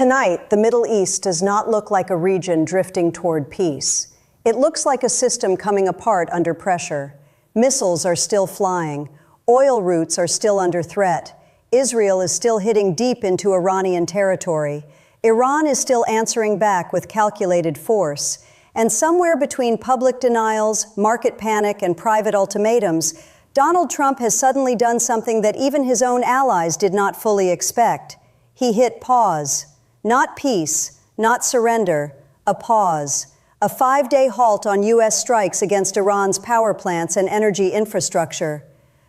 Tonight, the Middle East does not look like a region drifting toward peace. It looks like a system coming apart under pressure. Missiles are still flying. Oil routes are still under threat. Israel is still hitting deep into Iranian territory. Iran is still answering back with calculated force. And somewhere between public denials, market panic, and private ultimatums, Donald Trump has suddenly done something that even his own allies did not fully expect. He hit pause. Not peace, not surrender, a pause. A 5-day halt on U.S. strikes against Iran's power plants and energy infrastructure.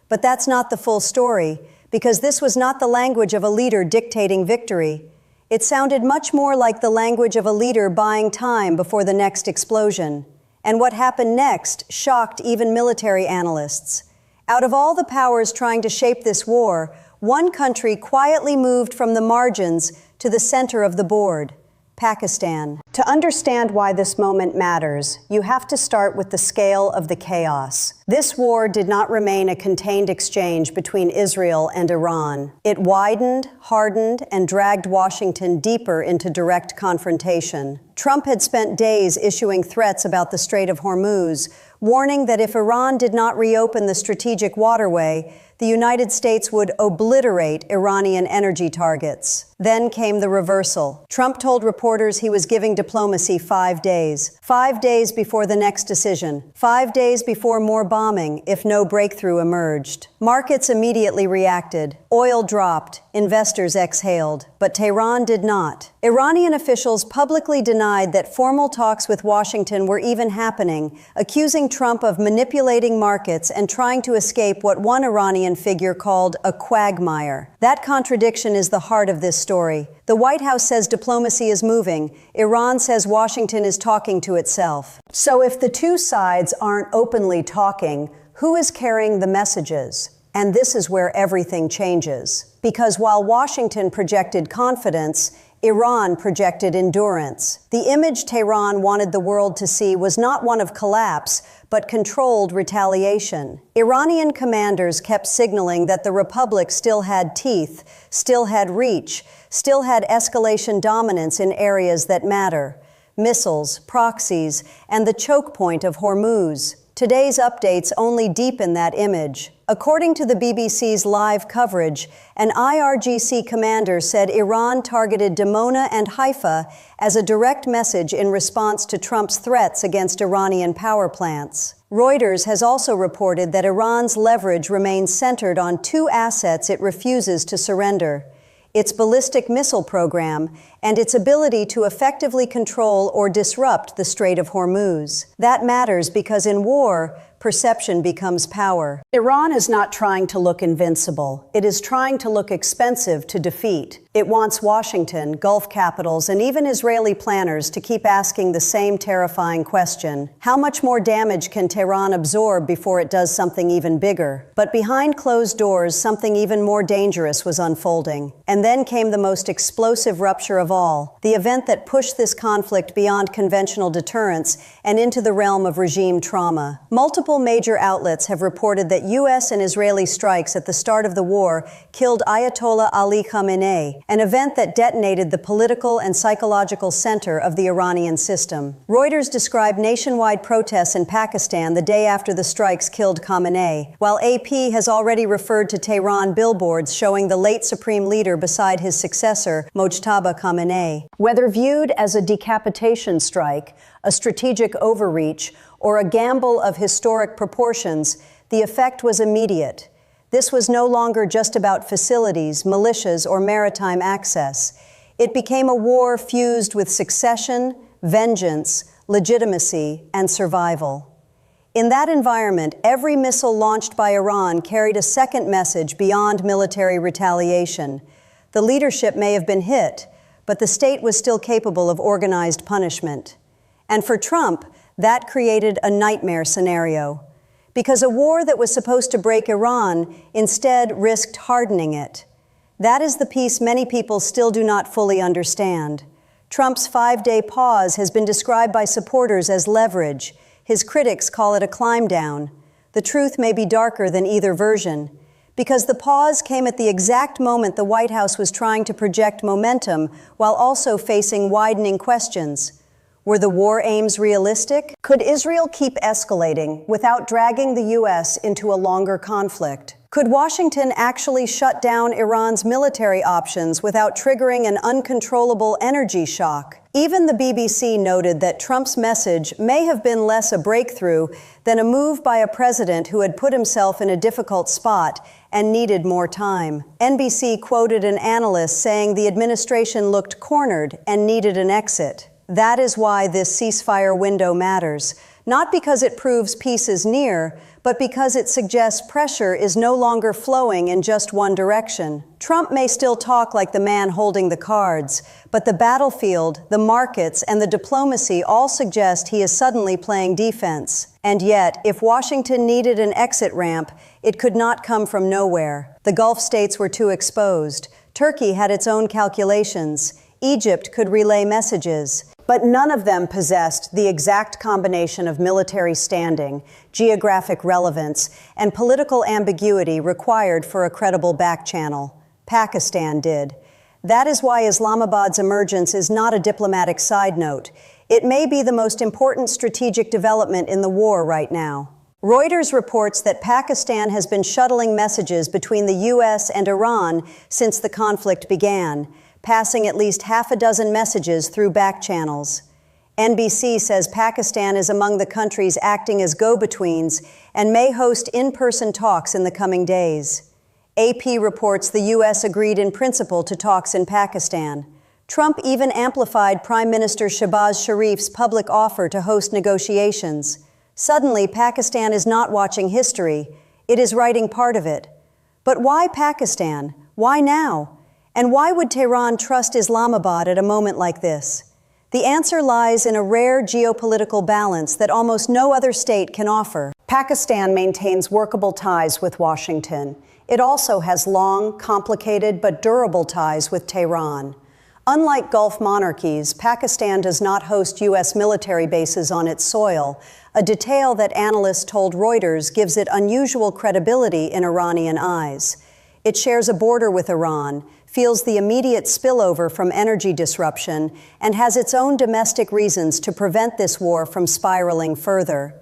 But that's not the full story, because this was not the language of a leader dictating victory. It sounded much more like the language of a leader buying time before the next explosion. And what happened next shocked even military analysts. Out of all the powers trying to shape this war, one country quietly moved from the margins to the center of the board: Pakistan. To understand why this moment matters, you have to start with the scale of the chaos. This war did not remain a contained exchange between Israel and Iran. It widened, hardened, and dragged Washington deeper into direct confrontation. Trump had spent days issuing threats about the Strait of Hormuz, warning that if Iran did not reopen the strategic waterway, the United States would obliterate Iranian energy targets. Then came the reversal. Trump told reporters he was giving diplomacy 5 days. 5 days before the next decision. 5 days before more bombing, if no breakthrough emerged. Markets immediately reacted. Oil dropped. Investors exhaled. But Tehran did not. Iranian officials publicly denied that formal talks with Washington were even happening, accusing Trump of manipulating markets and trying to escape what one Iranian figure called a quagmire. That contradiction is the heart of this story. The White House says diplomacy is moving. Iran says Washington is talking to itself. So if the two sides aren't openly talking, who is carrying the messages? And this is where everything changes. Because while Washington projected confidence, Iran projected endurance. The image Tehran wanted the world to see was not one of collapse, but controlled retaliation. Iranian commanders kept signaling that the Republic still had teeth, still had reach, still had escalation dominance in areas that matter: missiles, proxies, and the choke point of Hormuz. Today's updates only deepen that image. According to the BBC's live coverage, an IRGC commander said Iran targeted Dimona and Haifa as a direct message in response to Trump's threats against Iranian power plants. Reuters has also reported that Iran's leverage remains centered on two assets it refuses to surrender: its ballistic missile program and its ability to effectively control or disrupt the Strait of Hormuz. That matters because in war, perception becomes power. Iran is not trying to look invincible. It is trying to look expensive to defeat. It wants Washington, Gulf capitals, and even Israeli planners to keep asking the same terrifying question: how much more damage can Tehran absorb before it does something even bigger? But behind closed doors, something even more dangerous was unfolding. And then came the most explosive rupture of all, the event that pushed this conflict beyond conventional deterrence and into the realm of regime trauma. Multiple major outlets have reported that U.S. and Israeli strikes at the start of the war killed Ayatollah Ali Khamenei, an event that detonated the political and psychological center of the Iranian system. Reuters described nationwide protests in Pakistan the day after the strikes killed Khamenei, while AP has already referred to Tehran billboards showing the late supreme leader beside his successor, Mojtaba Khamenei. Whether viewed as a decapitation strike, a strategic overreach, or a gamble of historic proportions, the effect was immediate. This was no longer just about facilities, militias, or maritime access. It became a war fused with succession, vengeance, legitimacy, and survival. In that environment, every missile launched by Iran carried a second message beyond military retaliation. The leadership may have been hit, but the state was still capable of organized punishment. And for Trump, that created a nightmare scenario, because a war that was supposed to break Iran instead risked hardening it. That is the piece many people still do not fully understand. Trump's 5-day pause has been described by supporters as leverage. His critics call it a climb down. The truth may be darker than either version, because the pause came at the exact moment the White House was trying to project momentum while also facing widening questions. Were the war aims realistic? Could Israel keep escalating without dragging the U.S. into a longer conflict? Could Washington actually shut down Iran's military options without triggering an uncontrollable energy shock? Even the BBC noted that Trump's message may have been less a breakthrough than a move by a president who had put himself in a difficult spot and needed more time. NBC quoted an analyst saying the administration looked cornered and needed an exit. That is why this ceasefire window matters, not because it proves peace is near, but because it suggests pressure is no longer flowing in just one direction. Trump may still talk like the man holding the cards, but the battlefield, the markets, and the diplomacy all suggest he is suddenly playing defense. And yet, if Washington needed an exit ramp, it could not come from nowhere. The Gulf states were too exposed. Turkey had its own calculations. Egypt could relay messages. But none of them possessed the exact combination of military standing, geographic relevance, and political ambiguity required for a credible backchannel. Pakistan did. That is why Islamabad's emergence is not a diplomatic side note. It may be the most important strategic development in the war right now. Reuters reports that Pakistan has been shuttling messages between the U.S. and Iran since the conflict began, passing at least half a dozen messages through backchannels. NBC says Pakistan is among the countries acting as go-betweens and may host in-person talks in the coming days. AP reports the U.S. agreed in principle to talks in Pakistan. Trump even amplified Prime Minister Shehbaz Sharif's public offer to host negotiations. Suddenly, Pakistan is not watching history. It is writing part of it. But why Pakistan? Why now? And why would Tehran trust Islamabad at a moment like this? The answer lies in a rare geopolitical balance that almost no other state can offer. Pakistan maintains workable ties with Washington. It also has long, complicated, but durable ties with Tehran. Unlike Gulf monarchies, Pakistan does not host U.S. military bases on its soil, a detail that analysts told Reuters gives it unusual credibility in Iranian eyes. It shares a border with Iran, feels the immediate spillover from energy disruption, and has its own domestic reasons to prevent this war from spiraling further.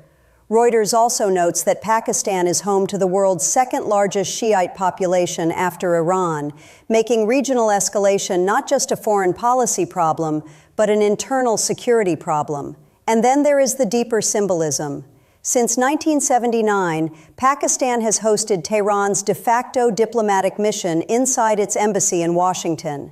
Reuters also notes that Pakistan is home to the world's second-largest Shiite population after Iran, making regional escalation not just a foreign policy problem, but an internal security problem. And then there is the deeper symbolism. Since 1979, Pakistan has hosted Tehran's de facto diplomatic mission inside its embassy in Washington.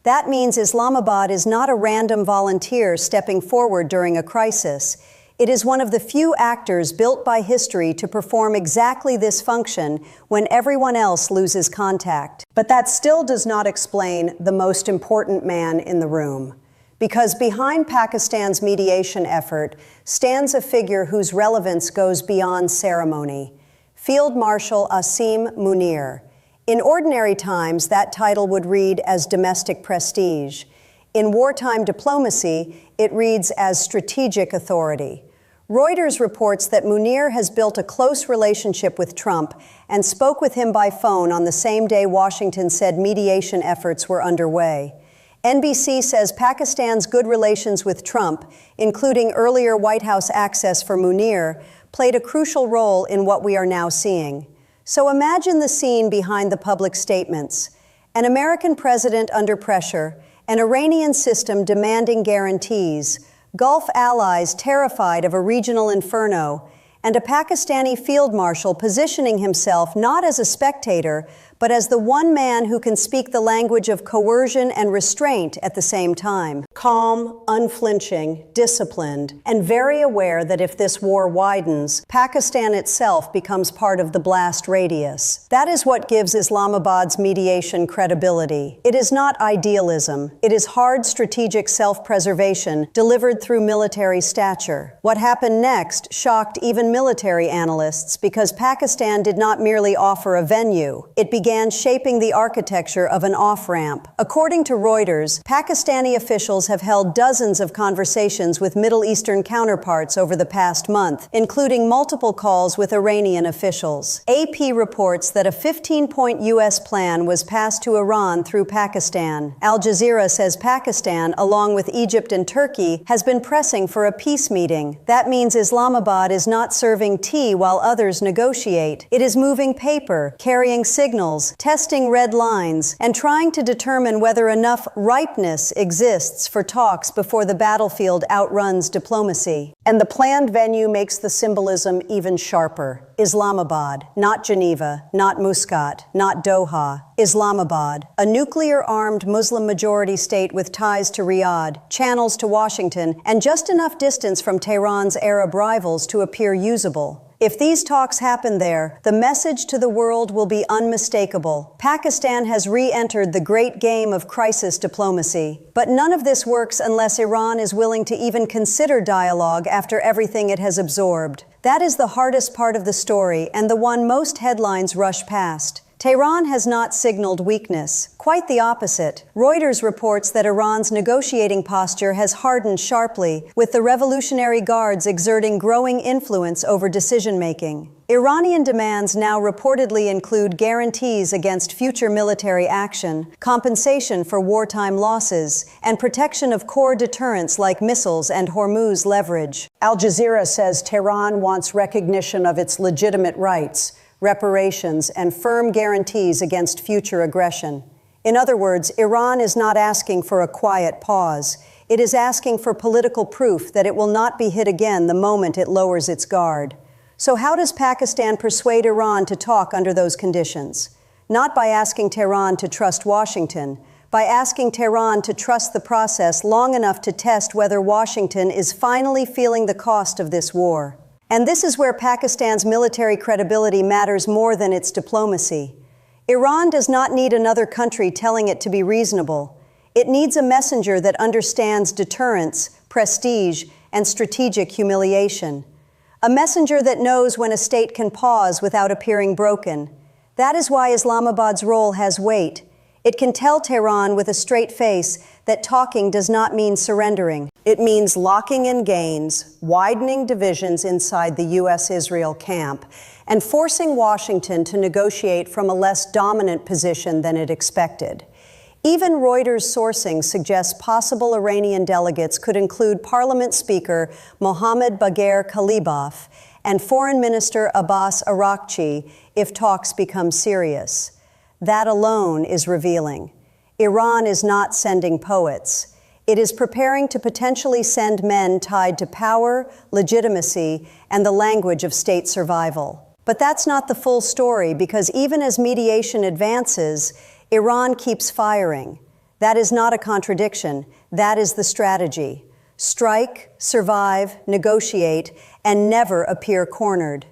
That means Islamabad is not a random volunteer stepping forward during a crisis. It is one of the few actors built by history to perform exactly this function when everyone else loses contact. But that still does not explain the most important man in the room. Because behind Pakistan's mediation effort stands a figure whose relevance goes beyond ceremony, Field Marshal Asim Munir. In ordinary times, that title would read as domestic prestige. In wartime diplomacy, it reads as strategic authority. Reuters reports that Munir has built a close relationship with Trump and spoke with him by phone on the same day Washington said mediation efforts were underway. NBC says Pakistan's good relations with Trump, including earlier White House access for Munir, played a crucial role in what we are now seeing. So imagine the scene behind the public statements. An American president under pressure, an Iranian system demanding guarantees, Gulf allies terrified of a regional inferno, and a Pakistani field marshal positioning himself not as a spectator, but as the one man who can speak the language of coercion and restraint at the same time. Calm, unflinching, disciplined, and very aware that if this war widens, Pakistan itself becomes part of the blast radius. That is what gives Islamabad's mediation credibility. It is not idealism. It is hard strategic self-preservation delivered through military stature. What happened next shocked even military analysts because Pakistan did not merely offer a venue. It began shaping the architecture of an off-ramp. According to Reuters, Pakistani officials have held dozens of conversations with Middle Eastern counterparts over the past month, including multiple calls with Iranian officials. AP reports that a 15-point U.S. plan was passed to Iran through Pakistan. Al Jazeera says Pakistan, along with Egypt and Turkey, has been pressing for a peace meeting. That means Islamabad is not serving tea while others negotiate. It is moving paper, carrying signals, testing red lines, and trying to determine whether enough ripeness exists for talks before the battlefield outruns diplomacy. And the planned venue makes the symbolism even sharper. Islamabad, not Geneva, not Muscat, not Doha. Islamabad, a nuclear-armed Muslim-majority state with ties to Riyadh, channels to Washington, and just enough distance from Tehran's Arab rivals to appear usable. If these talks happen there, the message to the world will be unmistakable. Pakistan has re-entered the great game of crisis diplomacy. But none of this works unless Iran is willing to even consider dialogue after everything it has absorbed. That is the hardest part of the story, and the one most headlines rush past. Tehran has not signaled weakness. Quite the opposite. Reuters reports that Iran's negotiating posture has hardened sharply, with the Revolutionary Guards exerting growing influence over decision-making. Iranian demands now reportedly include guarantees against future military action, compensation for wartime losses, and protection of core deterrents like missiles and Hormuz leverage. Al Jazeera says Tehran wants recognition of its legitimate rights, reparations, and firm guarantees against future aggression. In other words, Iran is not asking for a quiet pause. It is asking for political proof that it will not be hit again the moment it lowers its guard. So how does Pakistan persuade Iran to talk under those conditions? Not by asking Tehran to trust Washington, by asking Tehran to trust the process long enough to test whether Washington is finally feeling the cost of this war. And this is where Pakistan's military credibility matters more than its diplomacy. Iran does not need another country telling it to be reasonable. It needs a messenger that understands deterrence, prestige, and strategic humiliation. A messenger that knows when a state can pause without appearing broken. That is why Islamabad's role has weight. It can tell Tehran with a straight face that talking does not mean surrendering. It means locking in gains, widening divisions inside the U.S.-Israel camp, and forcing Washington to negotiate from a less dominant position than it expected. Even Reuters sourcing suggests possible Iranian delegates could include Parliament Speaker Mohammad Bagher Khalibaf and Foreign Minister Abbas Araghchi if talks become serious. That alone is revealing. Iran is not sending poets. It is preparing to potentially send men tied to power, legitimacy, and the language of state survival. But that's not the full story, because even as mediation advances, Iran keeps firing. That is not a contradiction. That is the strategy. Strike, survive, negotiate, and never appear cornered.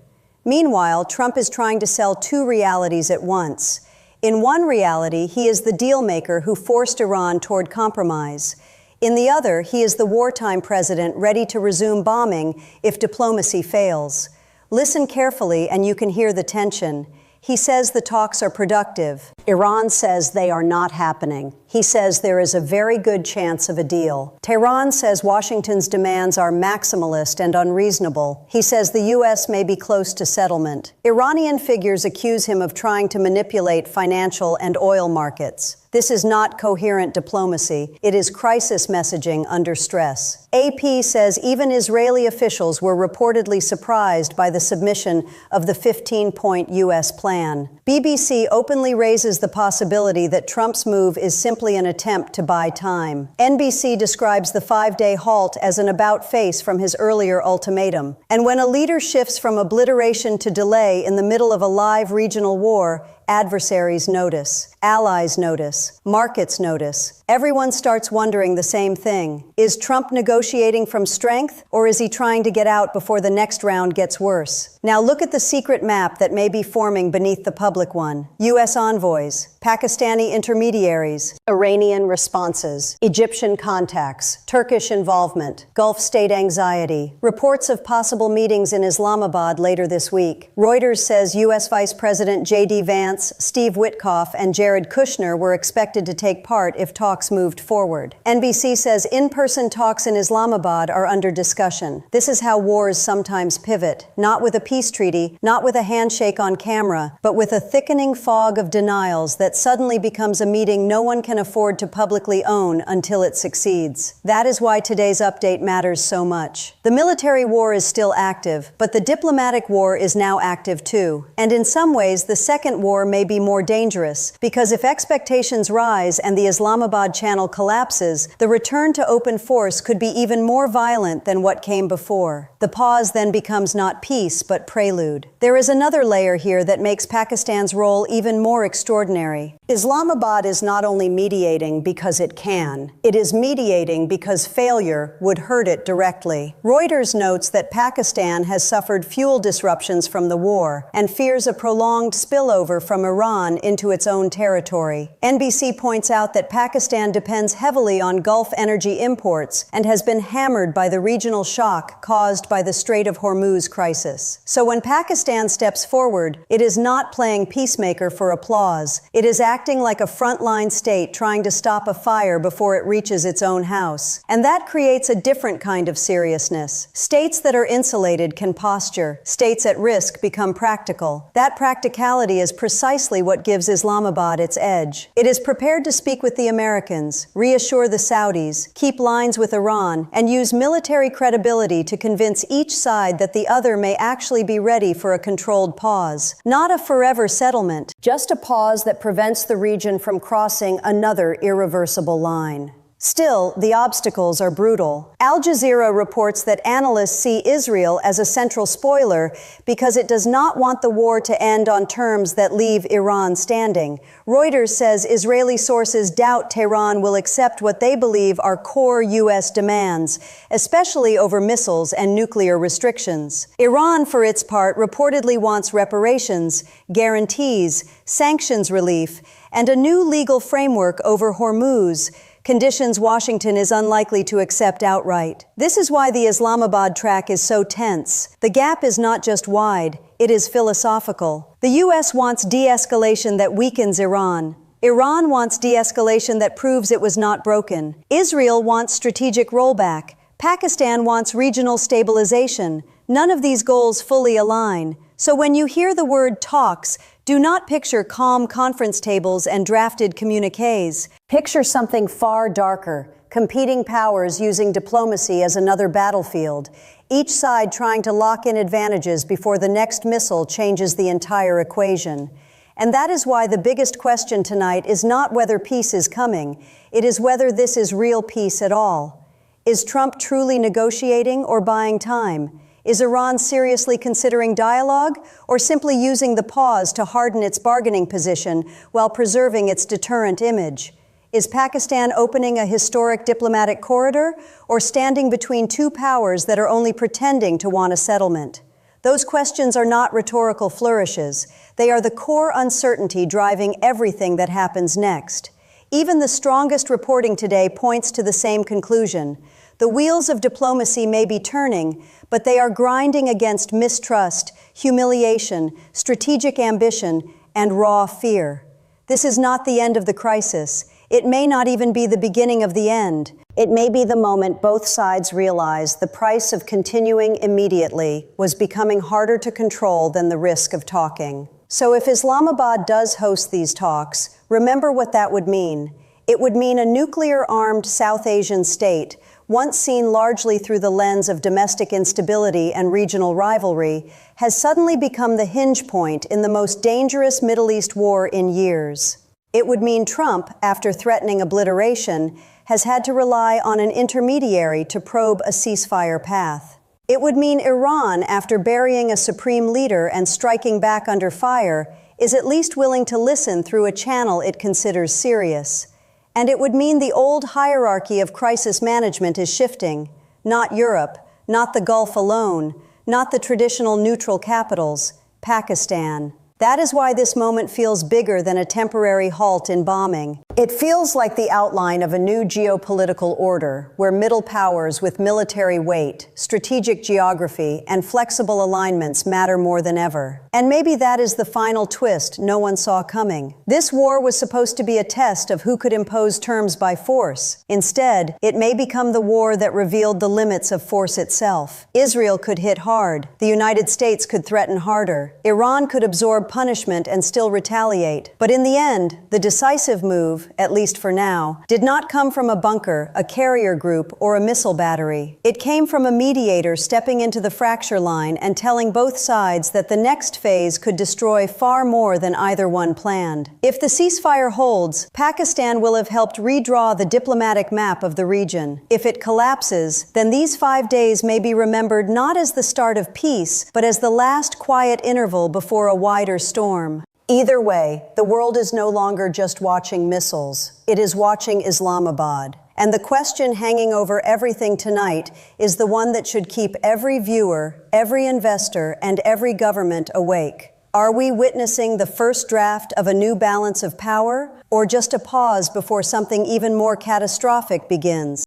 Meanwhile, Trump is trying to sell two realities at once. In one reality, he is the deal-maker who forced Iran toward compromise. In the other, he is the wartime president ready to resume bombing if diplomacy fails. Listen carefully and you can hear the tension. He says the talks are productive. Iran says they are not happening. He says there is a very good chance of a deal. Tehran says Washington's demands are maximalist and unreasonable. He says the U.S. may be close to settlement. Iranian figures accuse him of trying to manipulate financial and oil markets. This is not coherent diplomacy. It is crisis messaging under stress. AP says even Israeli officials were reportedly surprised by the submission of the 15-point U.S. plan. BBC openly raises the possibility that Trump's move is simply an attempt to buy time. NBC describes the 5-day halt as an about-face from his earlier ultimatum. And when a leader shifts from obliteration to delay in the middle of a live regional war, adversaries notice, allies notice, markets notice. Everyone starts wondering the same thing. Is Trump negotiating from strength, or is he trying to get out before the next round gets worse? Now look at the secret map that may be forming beneath the public one. U.S. envoys, Pakistani intermediaries, Iranian responses, Egyptian contacts, Turkish involvement, Gulf state anxiety, reports of possible meetings in Islamabad later this week. Reuters says U.S. Vice President J.D. Vance Pence, Steve Witkoff, and Jared Kushner were expected to take part if talks moved forward. NBC says in-person talks in Islamabad are under discussion. This is how wars sometimes pivot, not with a peace treaty, not with a handshake on camera, but with a thickening fog of denials that suddenly becomes a meeting no one can afford to publicly own until it succeeds. That is why today's update matters so much. The military war is still active, but the diplomatic war is now active too. And in some ways, the second war may be more dangerous, because if expectations rise and the Islamabad channel collapses, the return to open force could be even more violent than what came before. The pause then becomes not peace, but prelude. There is another layer here that makes Pakistan's role even more extraordinary. Islamabad is not only mediating because it can, it is mediating because failure would hurt it directly. Reuters notes that Pakistan has suffered fuel disruptions from the war and fears a prolonged spillover from Iran into its own territory. NBC points out that Pakistan depends heavily on Gulf energy imports and has been hammered by the regional shock caused by the Strait of Hormuz crisis. So when Pakistan steps forward, it is not playing peacemaker for applause. It is acting like a frontline state trying to stop a fire before it reaches its own house. And that creates a different kind of seriousness. States that are insulated can posture. States at risk become practical. That practicality is precisely what gives Islamabad its edge. It is prepared to speak with the Americans, reassure the Saudis, keep lines with Iran, and use military credibility to convince each side that the other may actually be ready for a controlled pause. Not a forever settlement, just a pause that prevents the region from crossing another irreversible line. Still, the obstacles are brutal. Al Jazeera reports that analysts see Israel as a central spoiler because it does not want the war to end on terms that leave Iran standing. Reuters says Israeli sources doubt Tehran will accept what they believe are core U.S. demands, especially over missiles and nuclear restrictions. Iran, for its part, reportedly wants reparations, guarantees, sanctions relief, and a new legal framework over Hormuz, conditions Washington is unlikely to accept outright. This is why the Islamabad track is so tense. The gap is not just wide, it is philosophical. The U.S. wants de-escalation that weakens Iran. Iran wants de-escalation that proves it was not broken. Israel wants strategic rollback. Pakistan wants regional stabilization. None of these goals fully align. So when you hear the word talks, do not picture calm conference tables and drafted communiques. Picture something far darker, competing powers using diplomacy as another battlefield, each side trying to lock in advantages before the next missile changes the entire equation. And that is why the biggest question tonight is not whether peace is coming, it is whether this is real peace at all. Is Trump truly negotiating or buying time? Is Iran seriously considering dialogue, or simply using the pause to harden its bargaining position while preserving its deterrent image? Is Pakistan opening a historic diplomatic corridor, or standing between two powers that are only pretending to want a settlement? Those questions are not rhetorical flourishes. They are the core uncertainty driving everything that happens next. Even the strongest reporting today points to the same conclusion. The wheels of diplomacy may be turning, but they are grinding against mistrust, humiliation, strategic ambition, and raw fear. This is not the end of the crisis. It may not even be the beginning of the end. It may be the moment both sides realize the price of continuing immediately was becoming harder to control than the risk of talking. So if Islamabad does host these talks, remember what that would mean. It would mean a nuclear-armed South Asian state, once seen largely through the lens of domestic instability and regional rivalry, has suddenly become the hinge point in the most dangerous Middle East war in years. It would mean Trump, after threatening obliteration, has had to rely on an intermediary to probe a ceasefire path. It would mean Iran, after burying a supreme leader and striking back under fire, is at least willing to listen through a channel it considers serious. And it would mean the old hierarchy of crisis management is shifting. Not Europe, not the Gulf alone, not the traditional neutral capitals, Pakistan. That is why this moment feels bigger than a temporary halt in bombing. It feels like the outline of a new geopolitical order where middle powers with military weight, strategic geography, and flexible alignments matter more than ever. And maybe that is the final twist no one saw coming. This war was supposed to be a test of who could impose terms by force. Instead, it may become the war that revealed the limits of force itself. Israel could hit hard. The United States could threaten harder. Iran could absorb punishment and still retaliate. But in the end, the decisive move, at least for now, did not come from a bunker, a carrier group, or a missile battery. It came from a mediator stepping into the fracture line and telling both sides that the next phase could destroy far more than either one planned. If the ceasefire holds, Pakistan will have helped redraw the diplomatic map of the region. If it collapses, then these 5 days may be remembered not as the start of peace, but as the last quiet interval before a wider storm. Either way, the world is no longer just watching missiles. It is watching Islamabad. And the question hanging over everything tonight is the one that should keep every viewer, every investor, and every government awake. Are we witnessing the first draft of a new balance of power, or just a pause before something even more catastrophic begins?